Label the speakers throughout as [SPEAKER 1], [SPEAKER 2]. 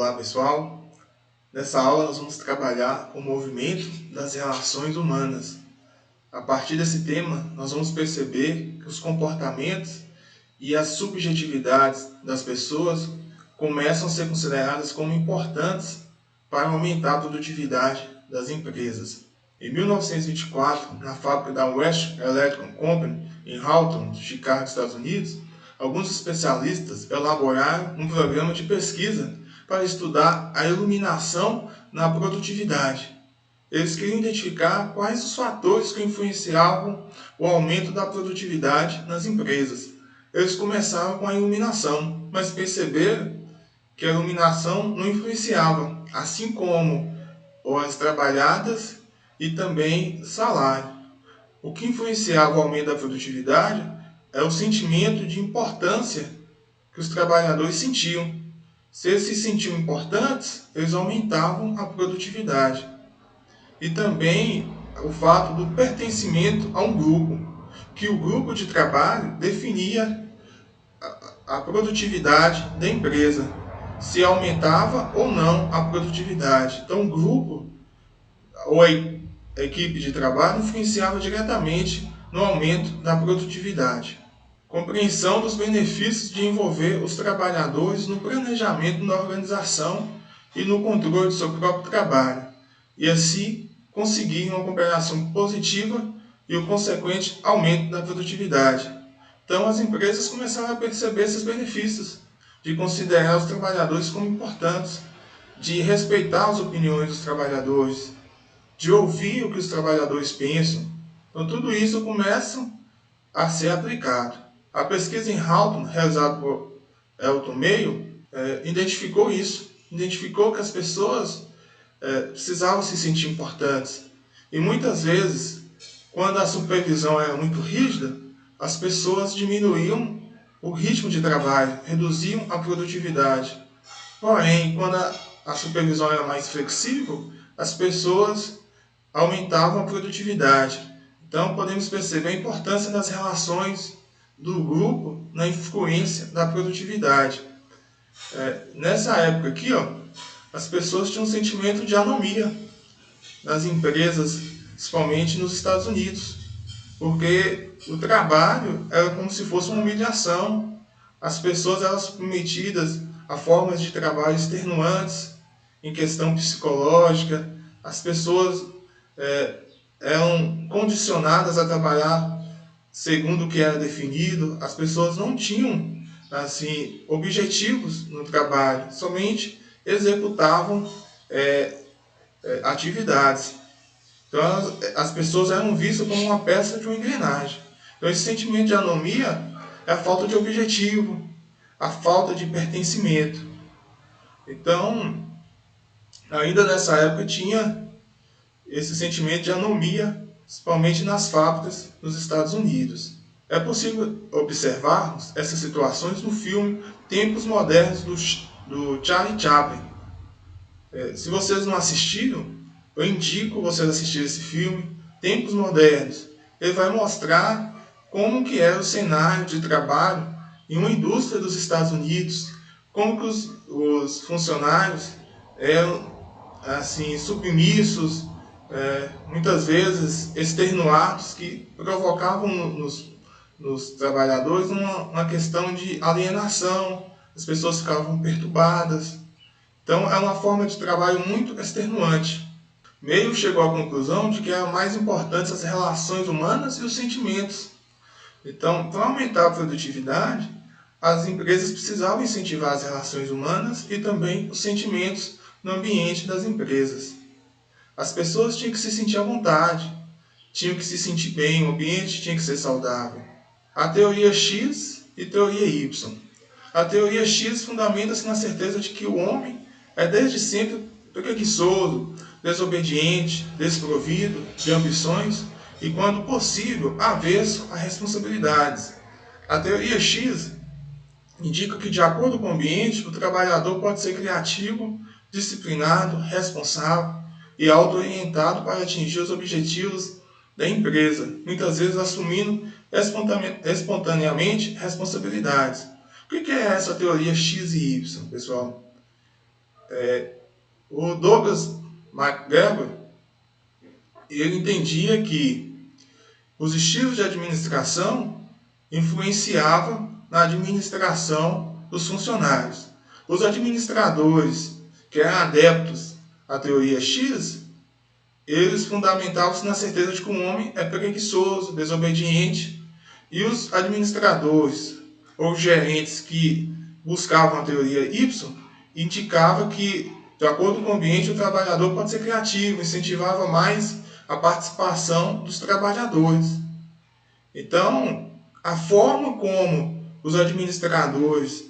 [SPEAKER 1] Olá pessoal, nessa aula nós vamos trabalhar o movimento das relações humanas. A partir desse tema nós vamos perceber que os comportamentos e as subjetividades das pessoas começam a ser consideradas como importantes para aumentar a produtividade das empresas. Em 1924, na fábrica da West Electric Company em Alton, Chicago, Estados Unidos, alguns especialistas elaboraram um programa de pesquisa para estudar a iluminação na produtividade. Eles queriam identificar quais os fatores que influenciavam o aumento da produtividade nas empresas. Eles começaram com a iluminação, mas perceberam que a iluminação não influenciava, assim como horas trabalhadas e também salário. O que influenciava o aumento da produtividade é o sentimento de importância que os trabalhadores sentiam. Se eles se sentiam importantes, eles aumentavam a produtividade. E também o fato do pertencimento a um grupo, que o grupo de trabalho definia a produtividade da empresa, se aumentava ou não a produtividade. Então o grupo ou a equipe de trabalho influenciava diretamente no aumento da produtividade. Compreensão dos benefícios de envolver os trabalhadores no planejamento da organização e no controle do seu próprio trabalho, e assim conseguir uma cooperação positiva e o consequente aumento da produtividade. Então as empresas começaram a perceber esses benefícios, de considerar os trabalhadores como importantes, de respeitar as opiniões dos trabalhadores, de ouvir o que os trabalhadores pensam. Então tudo isso começa a ser aplicado. A pesquisa em Alton, realizada por Elton Mayo, identificou isso. Identificou que as pessoas precisavam se sentir importantes. E muitas vezes, quando a supervisão era muito rígida, as pessoas diminuíam o ritmo de trabalho, reduziam a produtividade. Porém, quando a supervisão era mais flexível, as pessoas aumentavam a produtividade. Então, podemos perceber a importância das relações do grupo na influência da produtividade. Nessa época aqui, as pessoas tinham um sentimento de anomia nas empresas, principalmente nos Estados Unidos, porque o trabalho era como se fosse uma humilhação. As pessoas eram submetidas a formas de trabalho extenuantes, em questão psicológica. As pessoas eram condicionadas a trabalhar segundo o que era definido. As pessoas não tinham objetivos no trabalho, somente executavam atividades. Então as pessoas eram vistas como uma peça de uma engrenagem. Então esse sentimento de anomia é a falta de objetivo, a falta de pertencimento. Então, ainda nessa época tinha esse sentimento de anomia, principalmente nas fábricas nos Estados Unidos. É possível observarmos essas situações no filme Tempos Modernos do Charlie Chaplin. Se vocês não assistiram, eu indico vocês assistirem esse filme, Tempos Modernos. Ele vai mostrar como que era o cenário de trabalho em uma indústria dos Estados Unidos, como que os funcionários eram submissos, muitas vezes extenuados, que provocavam nos trabalhadores uma questão de alienação. As pessoas ficavam perturbadas. Então é uma forma de trabalho muito extenuante. Mayo chegou à conclusão de que eram mais importantes as relações humanas e os sentimentos. Então, para aumentar a produtividade, as empresas precisavam incentivar as relações humanas e também os sentimentos no ambiente das empresas. As pessoas tinham que se sentir à vontade, tinham que se sentir bem, o ambiente tinha que ser saudável. A teoria X e teoria Y. A teoria X fundamenta-se na certeza de que o homem é desde sempre preguiçoso, desobediente, desprovido de ambições e, quando possível, avesso a responsabilidades. A teoria X indica que, de acordo com o ambiente, o trabalhador pode ser criativo, disciplinado, responsável e auto-orientado para atingir os objetivos da empresa, muitas vezes assumindo espontaneamente responsabilidades. O que é essa teoria X e Y, pessoal? O Douglas McGregor, ele entendia que os estilos de administração influenciavam na administração dos funcionários. Os administradores que eram adeptos à teoria X, eles fundamentavam-se na certeza de que o homem é preguiçoso, desobediente, e os administradores ou gerentes que buscavam a teoria Y indicavam que, de acordo com o ambiente, o trabalhador pode ser criativo, incentivava mais a participação dos trabalhadores. Então, a forma como os administradores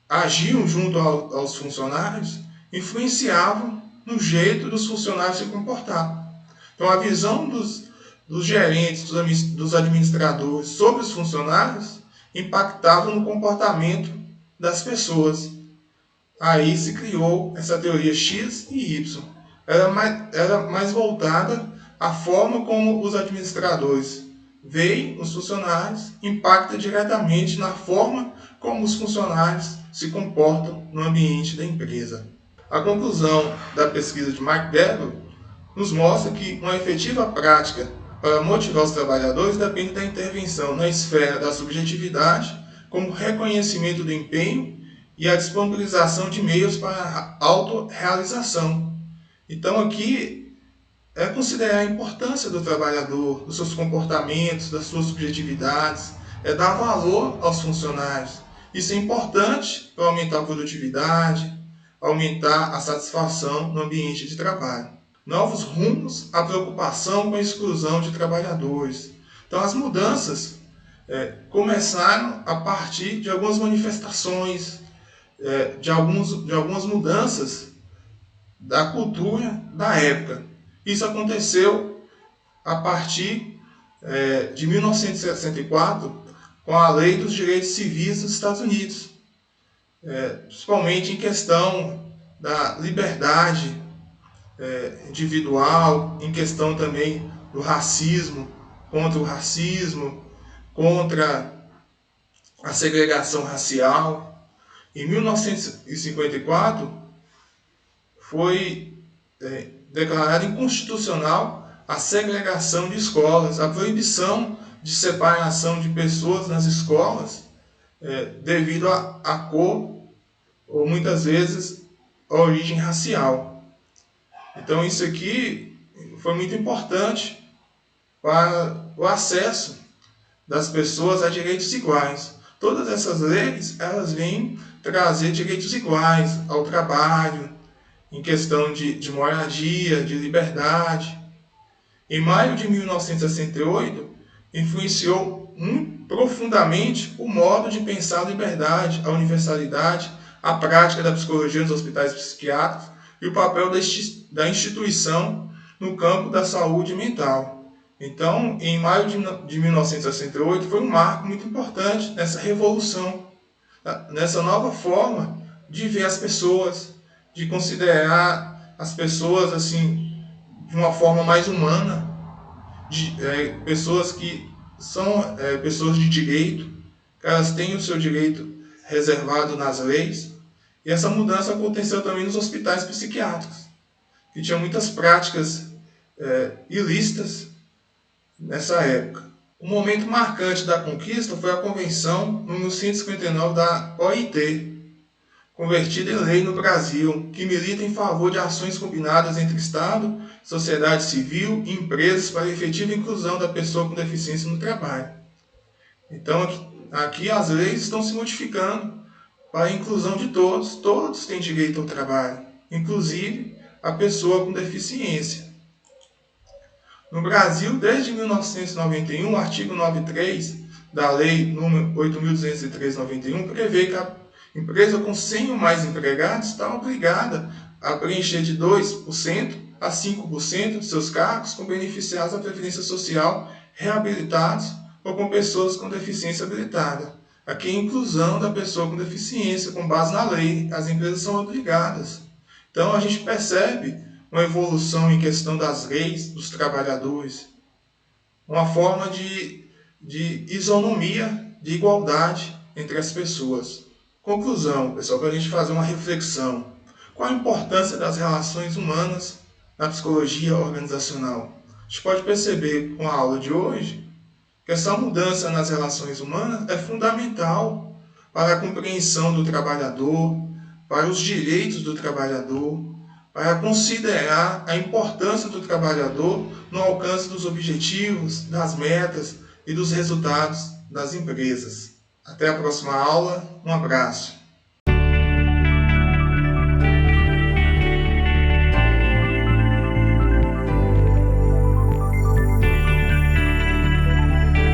[SPEAKER 1] agiam junto aos funcionários influenciavam no jeito dos funcionários se comportar. Então, a visão dos gerentes, dos administradores sobre os funcionários impactava no comportamento das pessoas. Aí se criou essa teoria X e Y. Era mais voltada à forma como os administradores veem os funcionários, impacta diretamente na forma como os funcionários se comportam no ambiente da empresa. A conclusão da pesquisa de McGregor nos mostra que uma efetiva prática para motivar os trabalhadores depende da intervenção na esfera da subjetividade, como reconhecimento do empenho e a disponibilização de meios para a autorrealização. Então aqui é considerar a importância do trabalhador, dos seus comportamentos, das suas subjetividades, é dar valor aos funcionários. Isso é importante para aumentar a produtividade, aumentar a satisfação no ambiente de trabalho. Novos rumos à preocupação com a exclusão de trabalhadores. Então as mudanças começaram a partir de algumas manifestações, de algumas mudanças da cultura da época. Isso aconteceu a partir de 1964, com a Lei dos Direitos Civis dos Estados Unidos, principalmente em questão da liberdade individual, em questão também do racismo, contra o racismo, contra a segregação racial. Em 1954, foi declarada inconstitucional a segregação de escolas, a proibição de separação de pessoas nas escolas devido à cor ou muitas vezes a origem racial. Então isso aqui foi muito importante para o acesso das pessoas a direitos iguais. Todas essas leis, elas vêm trazer direitos iguais ao trabalho, em questão de moradia, de liberdade. Em maio de 1968, influenciou profundamente o modo de pensar a liberdade, a universalidade, a prática da psicologia nos hospitais psiquiátricos e o papel da instituição no campo da saúde mental. Então, em maio de 1968, foi um marco muito importante nessa revolução, nessa nova forma de ver as pessoas, de considerar as pessoas assim de uma forma mais humana, pessoas que são pessoas de direito, que elas têm o seu direito reservado nas leis. E essa mudança aconteceu também nos hospitais psiquiátricos, que tinham muitas práticas ilícitas nessa época. Um momento marcante da conquista foi a Convenção número 159 da OIT, convertida em lei no Brasil, que milita em favor de ações combinadas entre Estado, sociedade civil e empresas para a efetiva inclusão da pessoa com deficiência no trabalho. Então, aqui as leis estão se modificando para a inclusão de todos. Todos têm direito ao trabalho, inclusive a pessoa com deficiência. No Brasil, desde 1991, o artigo 93 da Lei nº 8.203/91 prevê que a empresa com 100 ou mais empregados está obrigada a preencher de 2% a 5% de seus cargos com beneficiados da Previdência Social reabilitados ou com pessoas com deficiência habilitada. Aqui é a inclusão da pessoa com deficiência, com base na lei, as empresas são obrigadas. Então a gente percebe uma evolução em questão das leis, dos trabalhadores, uma forma de isonomia, de igualdade entre as pessoas. Conclusão, pessoal, para a gente fazer uma reflexão. Qual a importância das relações humanas na psicologia organizacional? A gente pode perceber com a aula de hoje que essa mudança nas relações humanas é fundamental para a compreensão do trabalhador, para os direitos do trabalhador, para considerar a importância do trabalhador no alcance dos objetivos, das metas e dos resultados das empresas. Até a próxima aula, um abraço.